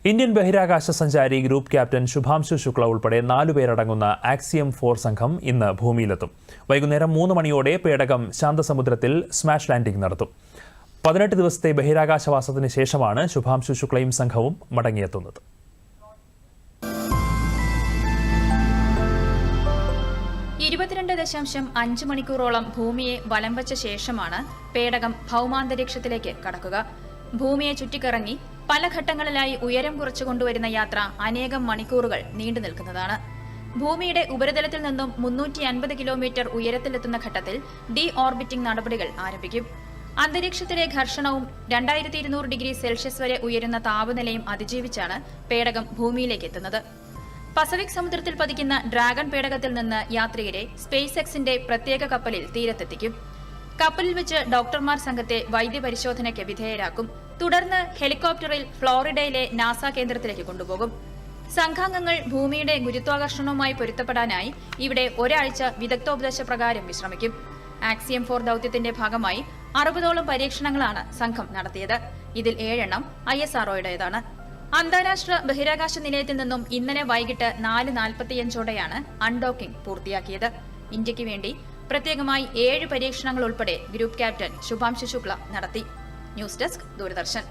Indian ബഹിരാകാശ സഞ്ചാരി group captain Shubhanshu Shukla ഉൾപ്പെടെ 4 പേരടങ്ങുന്ന ആക്സിയം 4 സംഘം ഇന്ന് ഭൂമിയിലെത്തും. വൈകുന്നേരം 3 മണിയോടെ പേടകം ശാന്തസമുദ്രത്തിൽ സ്മാഷ് ലാൻഡിംഗ് നടത്തും. 18 ദിവസത്തെ ബഹിരാകാശവാസത്തിന് ശേഷമാണ് ശുഭാംശു ശുക്ലയും സംഘവും മടങ്ങിയെത്തുന്നത്. 22.5 മണിക്കൂറോളം ഭൂമിയെ വലം വച്ച ശേഷമാണ് പേടകം ഭൗമാന്തരീക്ഷത്തിലേക്ക് കടക്കുക. ഭൂമിയെ ചുറ്റിക്കറങ്ങി പല ഘട്ടങ്ങളിലായി ഉയരം കുറച്ചു കൊണ്ടുവരുന്ന യാത്ര അനേകം മണിക്കൂറുകൾ നീണ്ടു നിൽക്കുന്നതാണ്. ഭൂമിയുടെ ഉപരിതലത്തിൽ നിന്നും 350 കിലോമീറ്റർ ഉയരത്തിലെത്തുന്ന ഘട്ടത്തിൽ ഡി ഓർബിറ്റിംഗ് നടപടികൾ ആരംഭിക്കും. അന്തരീക്ഷത്തിലെ ഘർഷണവും 2200 ഡിഗ്രി സെൽഷ്യസ് വരെ ഉയരുന്ന താപനിലയും അതിജീവിച്ചാണ് പേടകം ഭൂമിയിലേക്ക് എത്തുന്നത്. പസഫിക് സമുദ്രത്തിൽ പതിക്കുന്ന ഡ്രാഗൺ പേടകത്തിൽ നിന്ന് യാത്രികരെ സ്പേസ് എക്സിന്റെ പ്രത്യേക കപ്പലിൽ തീരത്തെത്തിക്കും. കപ്പലിൽ വെച്ച് ഡോക്ടർമാർ സംഘത്തെ വൈദ്യപരിശോധനയ്ക്ക് വിധേയരാക്കും. തുടർന്ന് ഹെലികോപ്റ്ററിൽ ഫ്ലോറിഡയിലെ നാസ കേന്ദ്രത്തിലേക്ക് കൊണ്ടുപോകും. സംഘാംഗങ്ങൾ ഭൂമിയുടെ ഗുരുത്വാകർഷണവുമായി പൊരുത്തപ്പെടാനായി ഇവിടെ ഒരാഴ്ച വിദഗ്ധോപദേശപ്രകാരം വിശ്രമിക്കും. ആക്സിയം 4 ദൌത്യത്തിന്റെ ഭാഗമായി 60ഓളം പരീക്ഷണങ്ങളാണ് സംഘം നടത്തിയത്. ഇതിൽ 7 എണ്ണം ISROയുടേതാണ്. അന്താരാഷ്ട്ര ബഹിരാകാശ നിലയത്തിൽ നിന്നും ഇന്നലെ വൈകിട്ട് 4:45ഓടെയാണ് അൺഡോക്കിംഗ് പൂർത്തിയാക്കിയത്. ഇന്ത്യയ്ക്ക് വേണ്ടി പ്രത്യേകമായി 7 പരീക്ഷണങ്ങൾ ഉൾപ്പെടെ ഗ്രൂപ്പ് ക്യാപ്റ്റൻ ശുഭാംശു ശുക്ല നടത്തി. News desk, Doordarshan.